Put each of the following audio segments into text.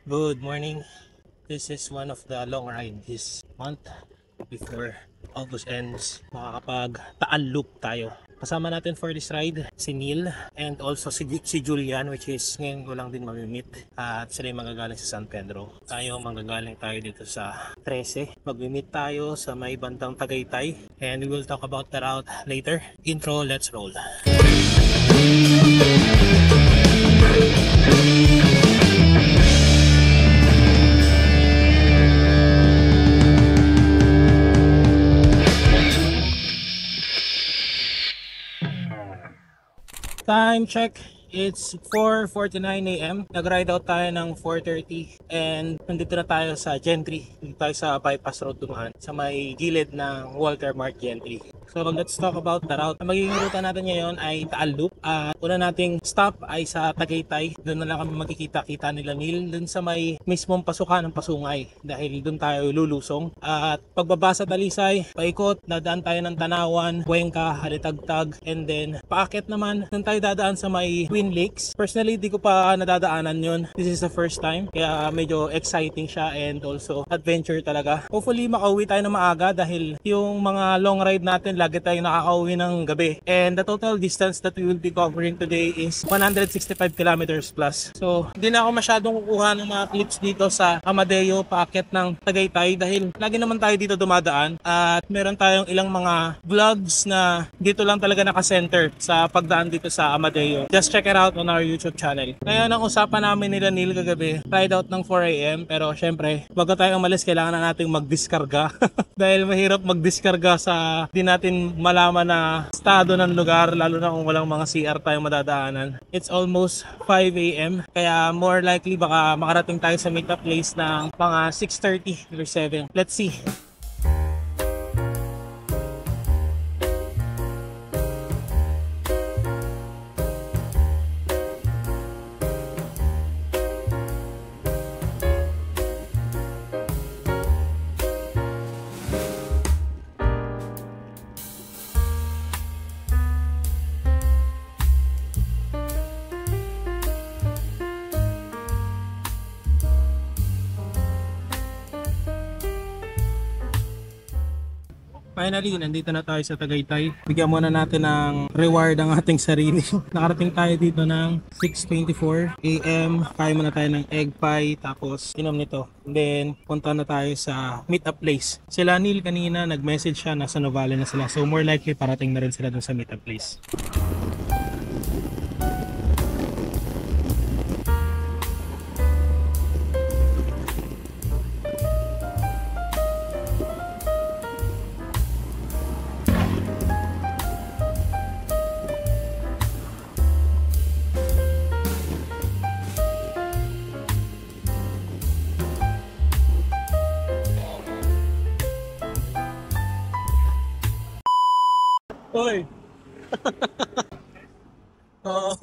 Good morning. This is one of the long ride this month before August ends. Makakapag Taal Loop tayo. Kasama natin for this ride si Neil and also si Julian, which is ngayon ko lang din mamimit. At sila yung magagaling sa San Pedro. Tayo magagaling tayo dito sa 13. Magmimit tayo sa may bandang Tagaytay and we will talk about the route later. Intro, let's roll. Time check. It's 4:49 AM. Nag-ride out tayo ng 4:30 and nandito na tayo sa Gentry. Dito tayo sa bypass road dumaan sa may gilid ng Walter Mart Gentry. So let's talk about the route. Ang magiging ruta natin ngayon ay Taal Loop. At una nating stop ay sa Tagaytay. Doon na lang kami magkikita-kita nila Neil doon sa may mismong pasukan ng Pasungay dahil doon tayo lulusong. At pagbaba sa Talisay, paikot, dadaan tayo ng Tanawan, Cuenca, Halitagtag, and then paakit naman, doon tayo dadaan sa may Twin Lakes. Personally, di ko pa nadadaanan yun. This is the first time. Kaya medyo exciting siya and also adventure talaga. Hopefully, makauwi tayo na maaga dahil yung mga long ride natin, lagi tayo nakakauwi ng gabi. And the total distance that we will be covering today is 165 kilometers plus. So, hindi na ako masyadong kukuha ng mga clips dito sa Amadeo, paakit ng Tagaytay dahil lagi naman tayo dito dumadaan at meron tayong ilang mga vlogs na dito lang talaga nakasenter sa pagdaan dito sa Amadeo. Just check it out on our YouTube channel. Ngayon, ang usapan namin nila Neil kagabi, ride out ng 4 AM pero syempre, bago tayo umalis, kailangan na nating magdiskarga dahil mahirap magdiskarga sa di natin malaman na estado ng lugar, lalo na kung walang mga CR tayong madadaanan. It's almost 5 AM kaya more likely baka makarating tayo sa meetup place ng mga 6:30 or 7. Let's see. Finally, nandito na tayo sa Tagaytay. Bigyan muna natin ng reward ang ating sarili. Nakarating tayo dito ng 6:24 AM. Kaya muna tayo ng egg pie, tapos inom nito. And then, punta na tayo sa meetup place. Sila Neil kanina, nag-message siya, nasa Novale na sila. So more likely, parating na rin sila dun sa meetup place. Hoy! Oo.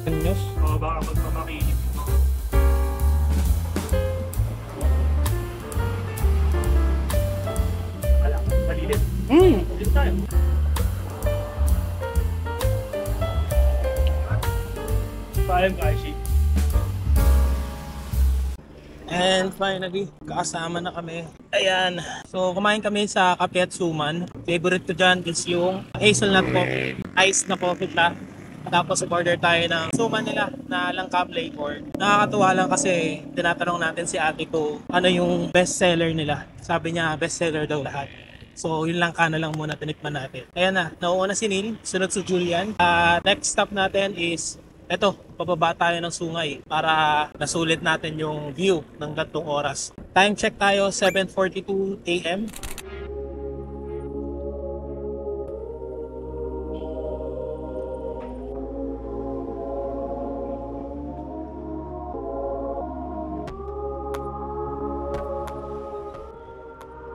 Anyos? Oo, baka magmamakinig. Wala, malilit. Dito tayo. Paalam ka, Ishi. And finally, kasama na kami. Ayan. So, kumain kami sa Kape at Suman. Favorite ko dyan is yung hazelnut coffee. Ice na coffee lang. Tapos order tayo ng suman nila na langka flavor. Nakakatuwa lang kasi tinatanong natin si ate ko ano yung best seller nila. Sabi niya best seller daw lahat. So yun langka na lang muna tinikman natin. Ayan na, nauuna si Neil, sunod si Julian. Next stop natin is eto, pababa tayo ng Sungay para nasulit natin yung view ng gantong oras. Time check tayo, 7:42 AM.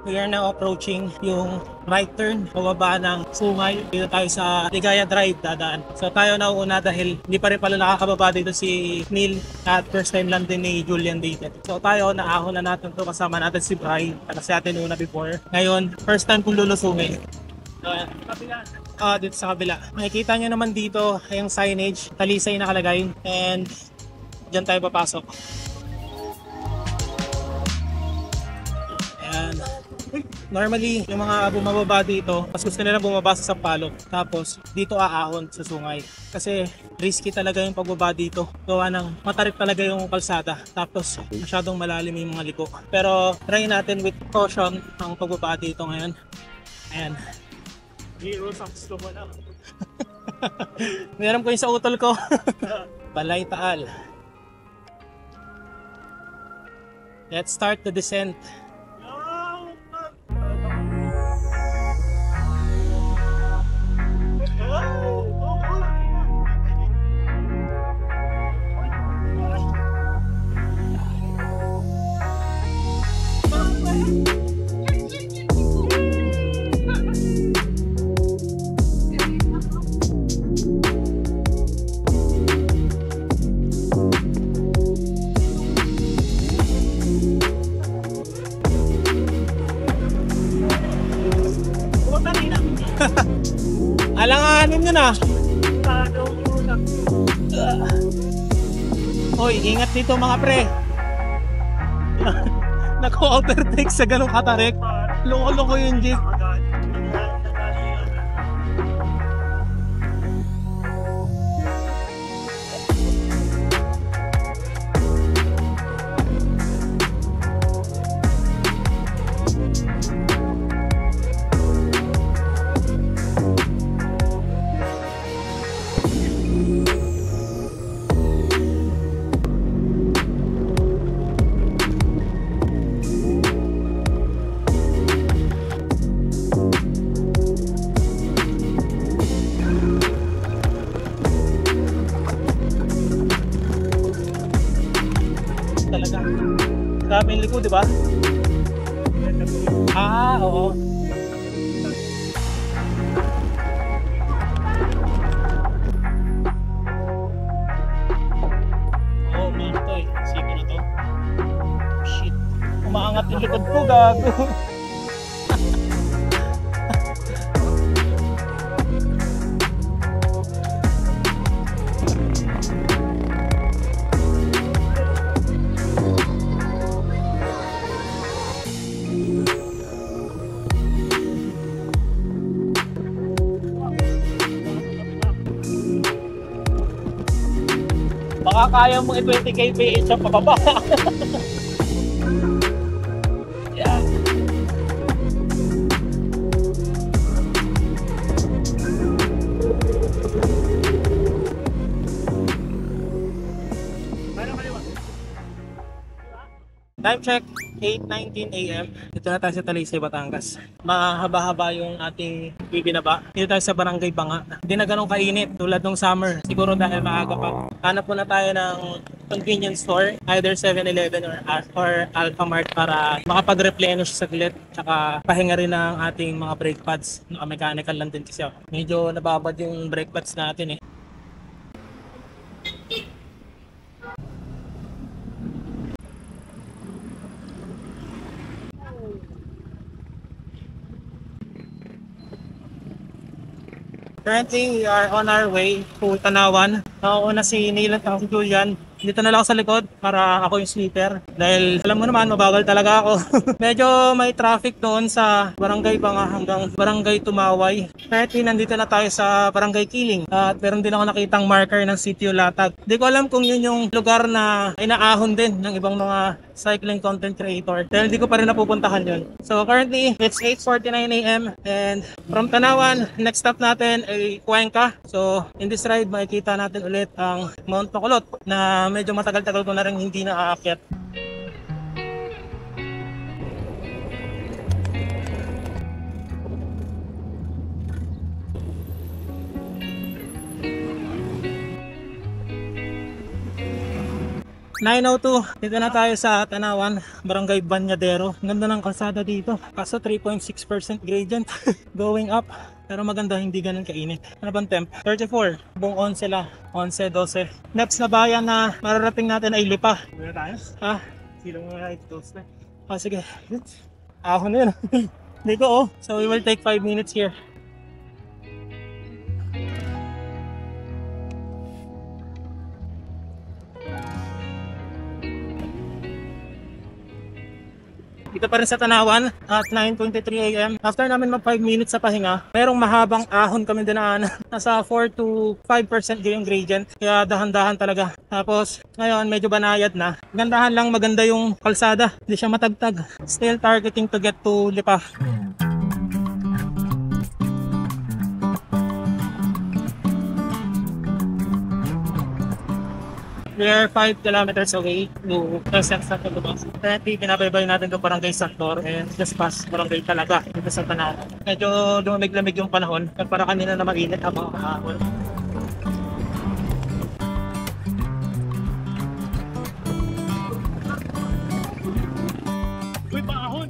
We are now approaching yung right turn, pababa ng Sungay. Dito tayo sa Ligaya Drive dadaan. So tayo na una dahil hindi pa rin pala nakakababa dito si Neil at first time lang din ni Julian dito. So tayo, naahon na natin to, kasama natin si Bri kasi atin una before. Ngayon, first time kong lulusungin. Dito sa kabila. Makikita nyo naman dito yung signage, Talisay nakalagay, and dyan tayo papasok. Ayan. Normally, yung mga bumababa dito, mas gusto nila bumaba sa Sampaloc. Tapos, dito aahon sa Sungay. Kasi, risky talaga yung pagbaba dito. Gawa ng matarik talaga yung kalsada. Tapos, masyadong malalim yung mga liko. Pero, try natin with caution ang pagbaba dito ngayon. Ayan. Hero sa gusto mo na. Meron ko yung sa utol ko. Balay Taal. Let's start the descent. Alanganin nyo na. Hoy, ingat dito mga pre. Nako-overtake sa ganong katarik. Loko-loko yung jeep. Talaga. Grabe yung likod, di ba? Oo. Oo, man to eh. Siko na to. Shit. Umaangat yung likod ko, gago. Baka kaya mong i-20k PH sa pababa. Yeah. Time check, 8:19 AM. Dito na tayo sa Talisay, Batangas. Mahaba-haba yung ating bibinaba. Dito tayo sa Barangay Banga. Hindi na ganun kainit tulad ng summer. Siguro dahil maaga pa. Hanap muna tayo ng convenience store, either 7-Eleven or Alphamart para makapag-replenish saglit. Tsaka pahinga rin ng ating mga brake pads. Naka-mechanical lang din kasi ako. Medyo nababad yung brake pads natin eh. Currently, we are on our way to Tanawan. Nauna si Neil at si Julian. Dito na lang ako sa likod para ako yung sleeper. Dahil alam mo naman, mabagal talaga ako. Medyo may traffic doon sa Barangay Banga hanggang Barangay Tumaway. Currently, nandito na tayo sa Barangay Kiling. At meron din ako nakitang marker ng Sitio Latag. Hindi ko alam kung yun yung lugar na inaahon din ng ibang mga cycling content creator. Dahil hindi ko pa rin napupuntahan yun. So currently, it's 8:49 AM and from Tanawan, next stop natin ay Cuenca. So in this ride, makikita natin ulit ang Mount Bacolod na medyo matagal-tagal ko na rin hindi naaakyat. 9:02, dito na tayo sa Tanawan, Barangay Banyadero. Ganda ng kalsada dito. Kaso 3.6% gradient going up. Pero maganda, hindi ganun kainit. Ano bang temp? 34. Buong 11 la. 11, 12. Next na bayan na mararating natin ay Lipa. Muna tayo. Ah, Sino muna ito? sige. Ahon na yun. Hindi ko, oh. So we will take 5 minutes here. Dito pa rin sa Tanawan at 9:23 AM. After namin mag 5 minutes sa pahinga, merong mahabang ahon kami dinaanan. Nasa 4 to 5% yung gradient. Kaya dahan-dahan talaga. Tapos ngayon medyo banayad na. Gandahan lang, maganda yung kalsada. Hindi siya matagtag. Still targeting to get to Lipa. We are 5 kilometers away to San Santo Tomas. Currently, binabaybay natin itong Barangay Santor and just past Barangay talaga dito sa Tanawan. Medyo lumamig-lamig yung panahon para kanina na mainit ang mga kahapon. Uy, paahon!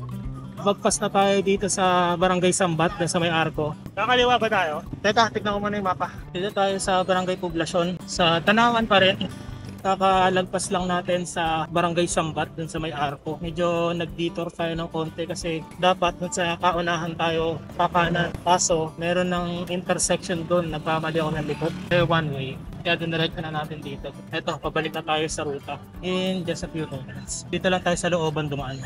Magpas na tayo dito sa Barangay Sambat na sa may Arco. Kakaliwa ba tayo? Teka, tignan ko muna yung mapa. Dito tayo sa Barangay Poblasyon. Sa Tanawan pa rin. Kakalagpas lang natin sa Barangay Sambat dun sa may Arco. Medyo nag-detour tayo ng konti kasi dapat dun sa kaunahan tayo kakanan. Kaso meron ng intersection dun, nagpamali ako ng likod. One way. Kaya diniretso na natin dito. Eto, pabalik na tayo sa ruta in just a few moments. Dito lang tayo sa looban dumaan.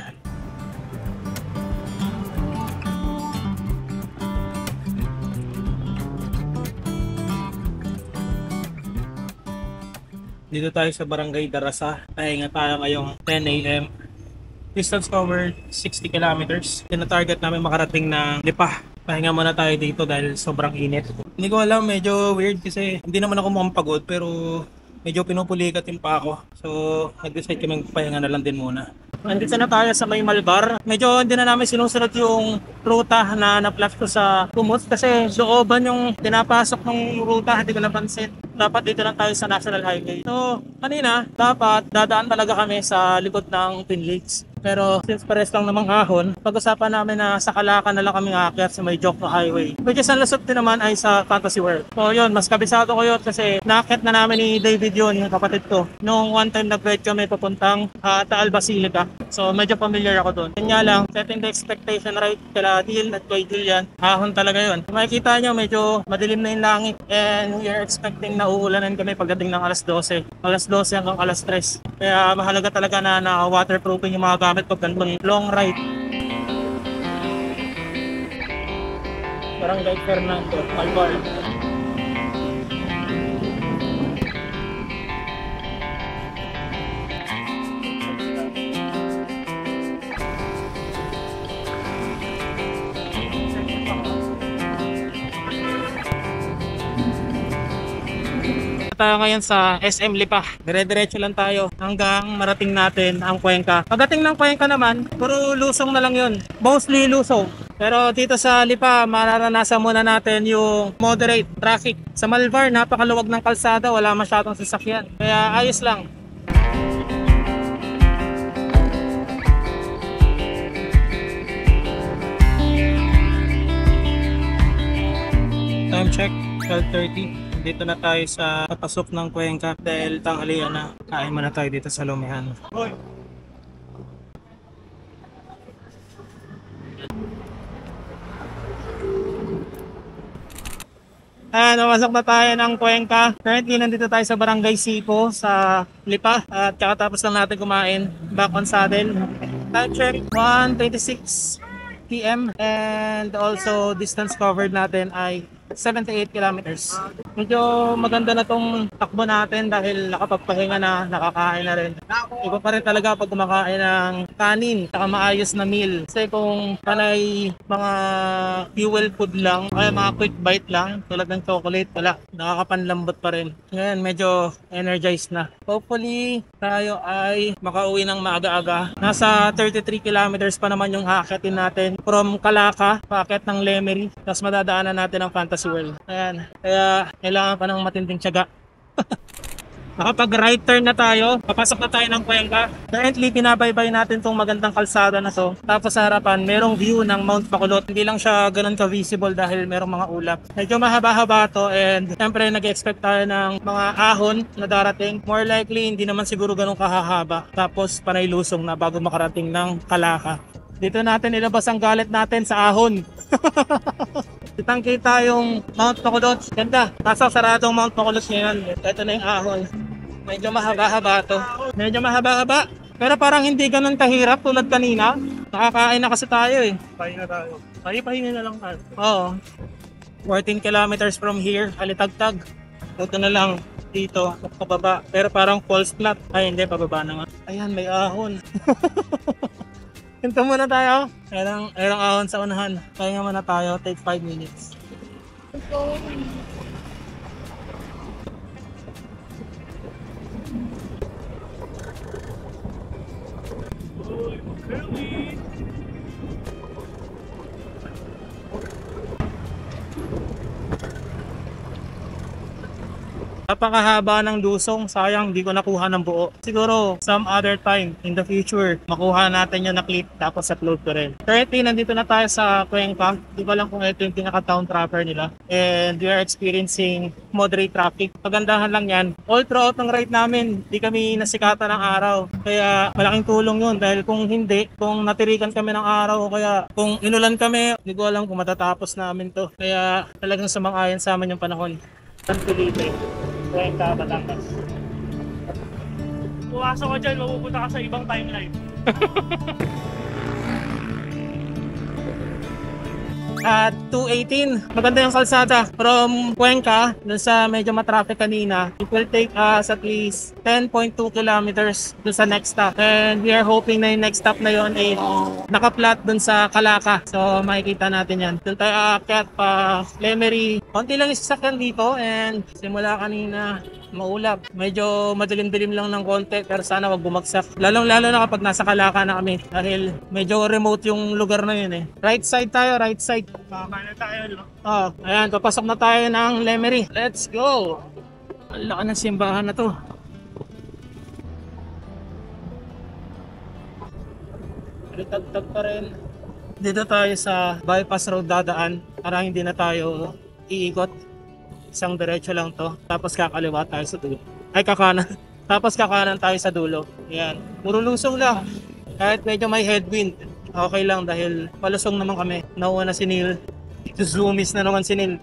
Dito tayo sa Barangay Darasa. Pahinga tayo ngayong 10 AM. Distance covered 60 kilometers. Tina-target namin makarating ng Lipa. Pahinga muna tayo dito dahil sobrang init. Hindi ko alam, medyo weird kasi hindi naman ako mukhang pagod pero medyo pinupulikat yung pa ako. So nag-decide kami pahinga na lang din muna. Nandito na tayo sa may Malbar. Medyo hindi na namin sinusunod yung ruta na na-plot ko sa Kumot kasi looban yung pinapasok ng ruta, hindi ko napansin. Dapat dito lang tayo sa National Highway. So kanina, dapat dadaan talaga kami sa likod ng Twin Lakes. Pero since pares lang namang ahon, pag-usapan namin na sa Calaccan na lang kami aakyat sa may Jokno Highway. Which is ang lusot din naman ay sa Fantasy World. So yun, mas kabisado ko yun kasi naakyat na namin ni David yun, yung kapatid ko. Nung one time nag-ride kami papuntang Taal Basilica. So medyo familiar ako doon. Yun nga lang, setting the expectation right kala Deal at kay Julian, ahon talaga yun. Kung makikita nyo, medyo madilim na yung langit and we are expecting na uulanan kami pagdating ng alas 12. Alas 12 hanggang alas 3. Kaya mahalaga talaga na waterproofing yung mga gamit pag ganun long ride. Barangay Fernando, Malbar. Tayo ngayon sa SM Lipa. Dire-diretso lang tayo hanggang marating natin ang Cuenca. Pagdating ng Cuenca naman, puro lusong na lang yun. Mostly lusong. Pero dito sa Lipa, mararanasan muna natin yung moderate traffic. Sa Malvar, napakaluwag ng kalsada, wala masyadong sasakyan. Kaya ayos lang. Time check, 12:30. Dito na tayo sa papasok ng Cuenca dahil tanghalian na. Kain muna tayo dito sa Lumihan. Hoy! Namasok na tayo ng Cuenca. Currently, nandito tayo sa Barangay Sipo sa Lipa. At kakatapos lang natin kumain. Back on saddle. Time check, 1:26 PM. And also, distance covered natin ay 78 kilometers. Medyo maganda na tong takbo natin dahil nakapagpahinga na, nakakain na rin. Iba pa rin talaga pag kumakain ng kanin, saka maayos na meal. Kasi kung panay mga fuel food lang, kaya mga quick bite lang, tulad ng chocolate, wala. Nakakapanlambot pa rin. Ngayon, medyo energized na. Hopefully, tayo ay makauwi ng maaga-aga. Nasa 33 kilometers pa naman yung haakyatin natin from Calaca, paakyat ng Lemery. Tapos madadaanan natin ang Fantasy World. Ayan. Kaya kailangan pa ng matinding tiyaga. Nakapag-right turn na tayo. Papasok na tayo ng Cuenca. Currently, pinabaybay natin tong magandang kalsada na to. Tapos sa harapan, merong view ng Mount Bacolod. Hindi lang siya ganun ka-visible dahil merong mga ulap. Medyo mahaba-haba to and syempre nag-expect tayo ng mga ahon na darating. More likely, hindi naman siguro ganun kahahaba. Tapos panay lusong na bago makarating ng Kalaka. Dito natin ilabas ang galit natin sa ahon. Kitang-kita yung Mount Bacolod. Ganda. Nasa saradong Mount Bacolod ngayon. Ito na yung ahon. Medyo mahaba-haba to. Medyo mahaba-haba. Pero parang hindi ganun kahirap tulad kanina. Nakakain na kasi tayo eh. Pahinga tayo. Pahinga na lang tayo. Oo. 14 kilometers from here. Halitagtag. Ito na lang dito. Pababa. Pero parang false flat. Ay hindi, pababa na nga. Ayan, may ahon. Hinto muna tayo. Merong ahon sa unahan. Pahinga muna tayo. Take 5 minutes. Napakahaba ng lusong, sayang hindi ko nakuha ng buo. Siguro some other time in the future, makuha natin yung na-clip tapos upload ko rin. Currently, nandito na tayo sa Cuenca. Di ba lang kung ito yung pinaka-town proper nila. And we are experiencing moderate traffic. Pagandahan lang yan. All throughout ng ride namin, di kami nasikatan ng araw. Kaya malaking tulong yun dahil kung hindi, kung natirikan kami ng araw o kaya kung inulan kami, hindi ko alam kung matatapos namin to. Kaya talagang sumang-ayon sa amin yung panahon. San Felipe. Cuenca, Batangas. Pumasok ka dyan, mapupunta ka sa ibang timeline. At 2:18, maganda yung kalsada from Cuenca dun sa medyo matraffic kanina. It will take us at least 10.2 kilometers dun sa next stop. And we are hoping na yung next stop na yun ay nakaplat dun sa Kalaka. So makikita natin yan. Dun tayo aakyat pa Lemery. Konti lang yung sasakyan dito and simula kanina maulap. Medyo madilim-dilim lang ng konti pero sana wag bumagsak. Lalong-lalo na kapag nasa Kalaka na kami dahil medyo remote yung lugar na yun eh. Right side tayo, right side. Baka na tayo, no? Oh, ayan, papasok na tayo ng Lemery. Let's go! Ang laki ng simbahan na to. Tagtag pa rin. Dito tayo sa bypass road dadaan para hindi na tayo iikot. Isang diretso lang to. Tapos kakaliwa tayo sa dulo. Ay, kakanan. Tapos kakanan tayo sa dulo. Ayan. Puro lusong lang. Kahit medyo may headwind. Okay lang dahil palusong naman kami. Nauuna si Neil. Zoomies na naman si Neil.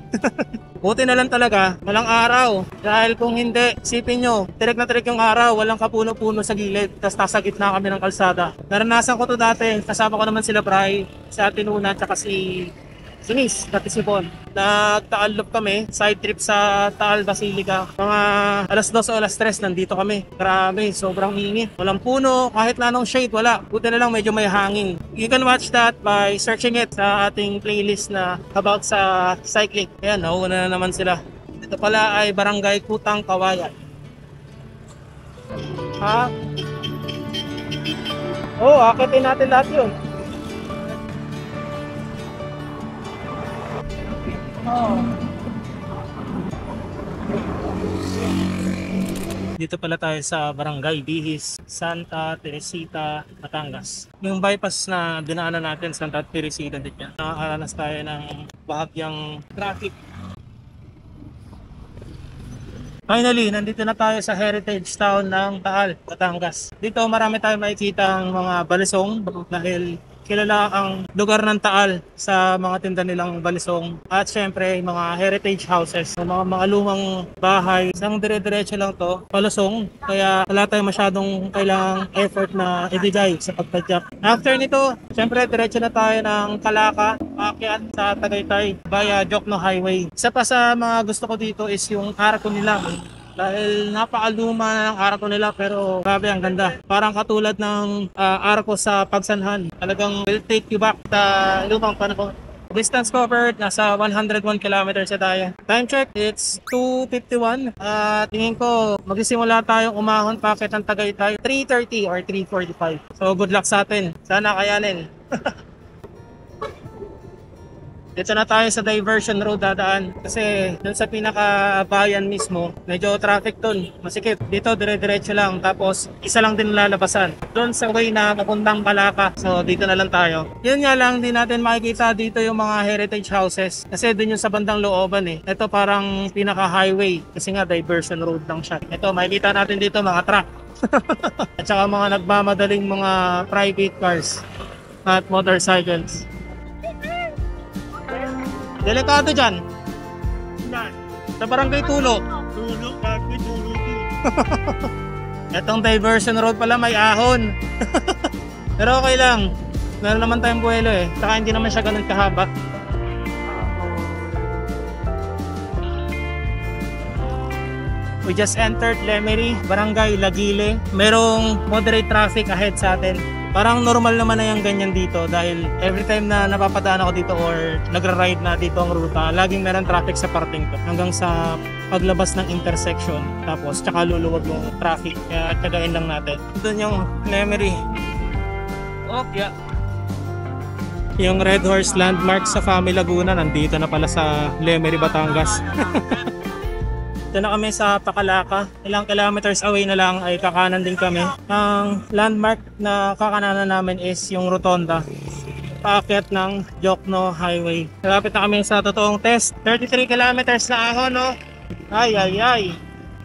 Buti na lang talaga, walang araw. Dahil kung hindi, isipin nyo, tirik na tirik yung araw, walang kapuno-puno sa gilid. Tapos nasa gitna kami ng kalsada. Naranasan ko to dati. Kasama ko naman sila Bray, si Ate Nuna, tsaka si Miss, dati si Bon. Nag-Taal Loop kami, side trip sa Taal Basilica. Mga alas 2 o alas 3 nandito kami. Grabe, sobrang init. Walang puno, kahit lanong shade, wala. Buti na lang medyo may hangin. You can watch that by searching it sa ating playlist na about sa cycling. Ayan, nauuna na naman sila. Ito pala ay Barangay Kutang Kawayan. Ha? Oo, akitin natin lahat yun. Dito pala tayo sa Barangay Bihis, Santa Teresita, Batangas. Yung bypass na dinaanan natin, Santa Teresita din yan. Nakakaranas tayo ng bahagyang traffic. Finally, nandito na tayo sa Heritage Town ng Taal, Batangas. Dito marami tayong makikita ang mga balisong dahil kilala ang lugar ng Taal sa mga tinda nilang balisong at syempre mga heritage houses, mga lumang bahay. Isang dire-diretso lang to, palusong, kaya wala tayong masyadong kailangang effort na ibigay sa pagtadyak. After nito, syempre diretso na tayo ng Kalaka, aakyat sa Tagaytay via Jokno Highway. Isa pa sa mga gusto ko dito is yung arko nila. Dahil napakaluma na ng arko nila pero grabe ang ganda. Parang katulad ng arko sa Pagsanhan. Talagang will take you back sa lumang panahon. Distance covered, nasa 101 kilometers na tayo. Time check, it's 2:51. Tingin ko magsisimula tayong umahon packet ng Tagaytay 3:30 or 3:45. So good luck sa atin. Sana kayanin. Dito na tayo sa diversion road dadaan. Kasi dun sa pinaka-bayan mismo, medyo traffic dun. Masikip. Dito, dire-diretso lang. Tapos, isa lang din lalabasan. Dun sa way na papuntang Palaka. So, dito na lang tayo. Yun nga lang, di natin makikita dito yung mga heritage houses. Kasi dun yung sa bandang looban eh. Ito parang pinaka-highway. Kasi nga, diversion road lang siya. Ito, makikita natin dito mga truck. At saka mga nagmamadaling mga private cars at motorcycles. Delikado dyan. Yan. Sa Barangay Tulo. Tulog, bago tulog. Etong diversion road pala may ahon. Pero okay lang. Meron naman tayong buwelo eh. Saka hindi naman siya ganun kahaba. We just entered Lemery, Barangay Lagile. Merong moderate traffic ahead sa atin. Parang normal naman na yung ganyan dito dahil every time na napapadaan ako dito or nagra-ride na dito ang ruta, laging meron traffic sa parting to hanggang sa paglabas ng intersection. Tapos tsaka luluwag yung traffic. Kaya tagain lang natin. Doon yung Lemery. Oh, yeah. Yung Red Horse Landmark sa Fami Laguna nandito na pala sa Lemery, Batangas. Ito na kami sa Pakalaka. Ilang kilometers away na lang ay kakanan din kami. Ang landmark na kakananan namin is yung Rotonda. Paakyat ng Jokno Highway. Malapit na kami sa totoong test. 33 kilometers na ahon, no? Ay, ay, ay.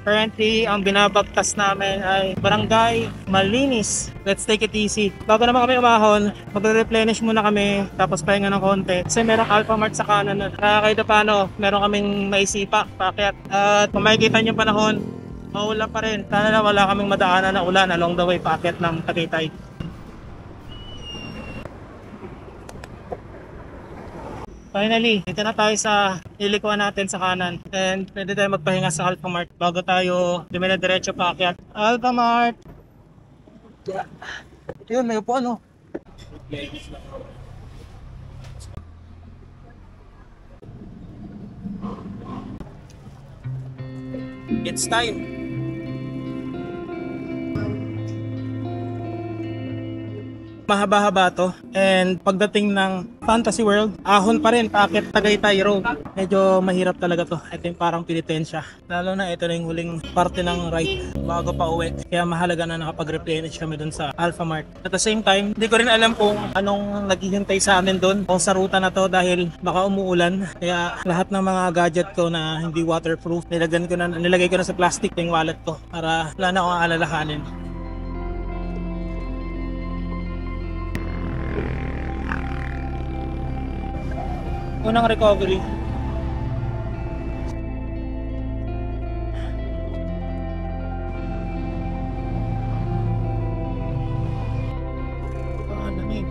Currently, ang binabagtas namin ay Barangay Malinis. Let's take it easy. Bago naman kami umahon, magre-replenish muna kami, tapos pahinga ng konti. Kasi merong Alphamart sa kanan. Kahit paano, meron kaming maisipa, paakyat. At kung makikita niyo panahon, maulan pa rin. Sana na wala kaming madaanan na ulan along the way paakyat ng Tagaytay. Finally, dito na tayo sa ilikuan natin sa kanan. And pwede tayo magpahinga sa Alphamart bago tayo dumire-diretso paakyat. Alphamart! Yeah. Yun, may upuan, no? It's time! Mahaba-haba to, and pagdating ng Fantasy World, ahon pa rin, paakyat Tagaytay Road. Medyo mahirap talaga to. Ito yung parang penitensya. Lalo na ito na yung huling parte ng ride bago pa uwi. Kaya mahalaga na nakapag-replenish kami dun sa Alphamart. At the same time, hindi ko rin alam kung anong naghihintay sa amin dun o sa ruta na to dahil baka umuulan. Kaya lahat ng mga gadget ko na hindi waterproof, nilagay ko na sa plastic yung wallet ko para wala na akong alalahanin. Unang recovery. Lamig.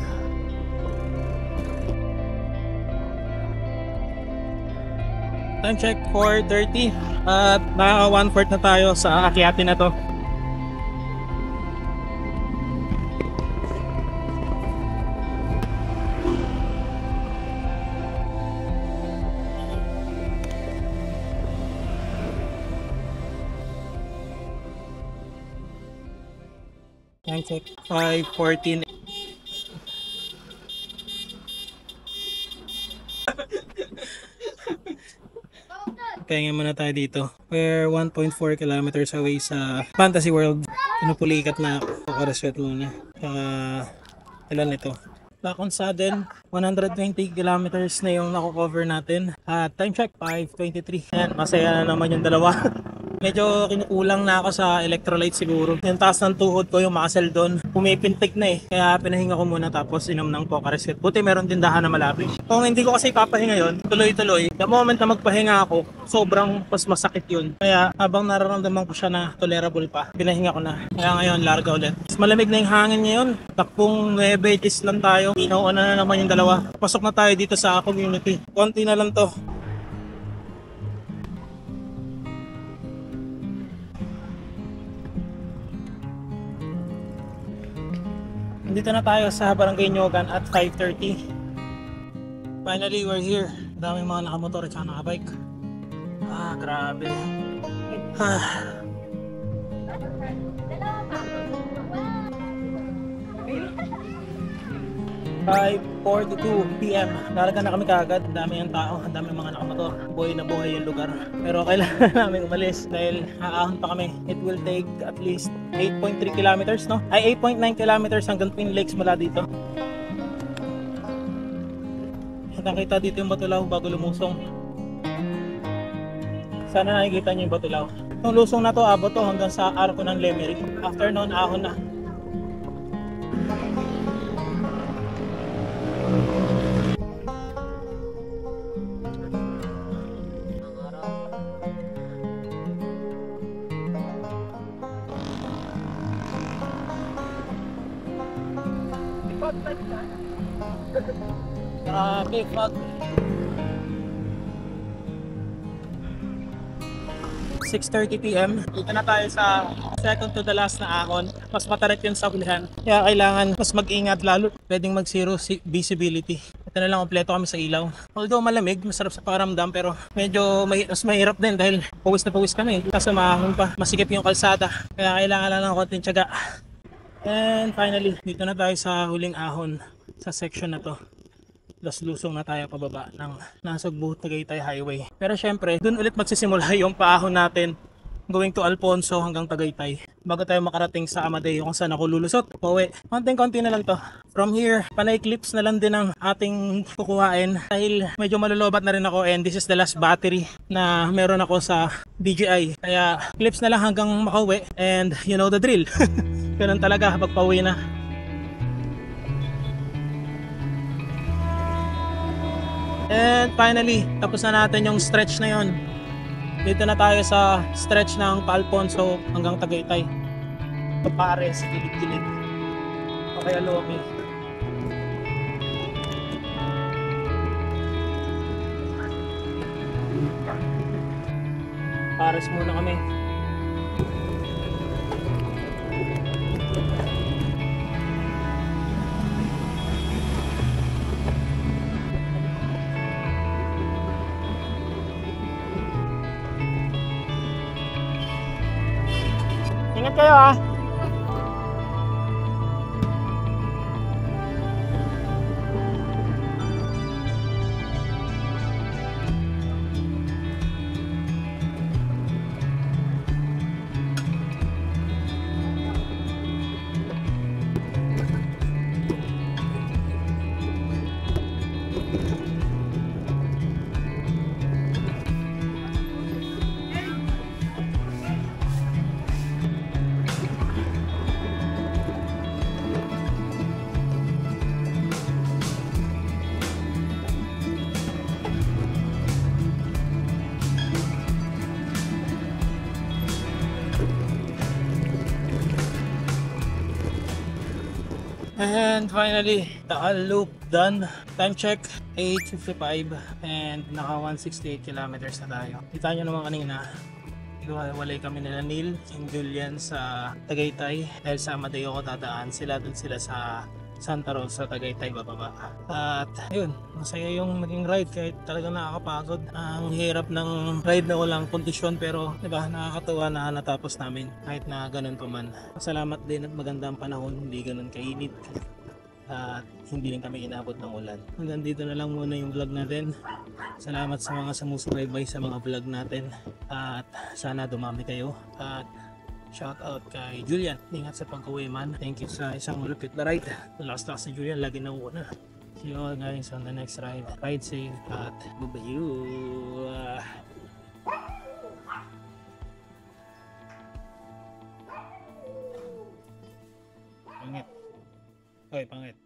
Time check 4:30 at naka 1/4 na tayo sa akyatin na to. Time check 5:14. Pahinga muna tayo dito. We're 1.4 kilometers away sa Fantasy World. Pinupulikat na ako. Pakareswet muna. Ilan ito? Back on sudden, 120 kilometers na yung nako-cover natin. Time check 5:23. Ayan, masaya na naman yung dalawa. Medyo kinukulang na ako sa electrolyte siguro. Yung taas ng tuhod ko, yung muscle doon, pumipintik na eh. Kaya pinahinga ko muna tapos inom ng Pocareswet. Buti meron tindahan na malapit. Kung hindi ko kasi papahinga yon, tuloy-tuloy. The moment na magpahinga ako, sobrang mas masakit yun. Kaya habang nararamdaman ko siya na tolerable pa, pinahinga ko na. Kaya ngayon, larga ulit. Mas malamig na yung hangin ngayon. Takpong 9 lang tayo. Inuuna na naman yung dalawa. Pasok na tayo dito sa community. Konti na lang to. Dito na tayo sa Barangay Nyogan at 5:30. Finally, we're here. Daming mga nakamotor at nakabike. Grabe. 5:42 PM. Lalaga na kami kaagad. Ang dami yung tao, ang dami mga nakamotor. Buhay na buhay yung lugar. Pero kailangan namin umalis dahil aahon pa kami. It will take at least 8.3 kilometers, no? Ay, 8.9 kilometers hanggang Twin Lakes mula dito. Nakita dito yung Batulaw bago lumusong. Sana nakikita niyo yung Batulaw. Yung lusong na to, abot to hanggang sa arko ng Lemery. After noon, ahon na. Grabe, fog. 6:30 PM. Dito na tayo sa second to the last na ahon. Mas matarik yun sa hulihan. Kaya kailangan mas mag-ingat lalo. Pwedeng mag-zero visibility. Ito na lang, kompleto kami sa ilaw. Although malamig, masarap sa paramdam, pero medyo mas mahirap din dahil pawis na pawis kami. Kasi maahon pa, masikip yung kalsada. Kaya kailangan lang ng konting tiyaga. And finally, dito na tayo sa huling ahon sa section na to. Plus lusong na tayo pababa ng Nasugbu Tagaytay Highway. Pero syempre, dun ulit magsisimula yung paahon natin going to Alfonso hanggang Tagaytay bago tayo makarating sa Amadeo kung saan ako lulusot. Pauwi. Konting-konti na lang to. From here, panay clips na lang din ang ating kukuhain dahil medyo malulobat na rin ako and this is the last battery na meron ako sa DJI. Kaya clips na lang hanggang makauwi and you know the drill. Ganun talaga pagpauwi na. And finally, tapos na natin yung stretch na yon. Dito na tayo sa stretch ng Alfonso hanggang Tagaytay. Papares, gilid-gilid. O kaya Lomi. Pares muna kami. Ingat kayo ah. And finally, Taal Loop done. Time check, 8:55 and naka 168 kilometers na tayo. Kita nyo naman kanina, walay kami nila Neil and Julian sa Tagaytay dahil sa Amadeo ko dadaan sila, dun sila sa Santa Rosa, Tagaytay bababa. At yun, masaya yung naging ride kahit talagang nakakapagod. Ang hirap ng ride na walang kondisyon pero diba, nakakatuwa na natapos namin kahit na ganun pa man. Salamat din at magandang panahon, hindi ganun kainit. At hindi rin kami inabot ng ulan. Hanggang dito na lang muna yung vlog natin. Salamat sa mga sumusubaybay sa mga vlog natin. At sana dumami kayo. At shout out kay Julian. Ingat sa pag-uwi man. Thank you sa isang malupit na ride. Last task ni Julian, lagi na una. See you all guys on the next ride. Ride safe at bye-bye. Pangit. Oy, pangit.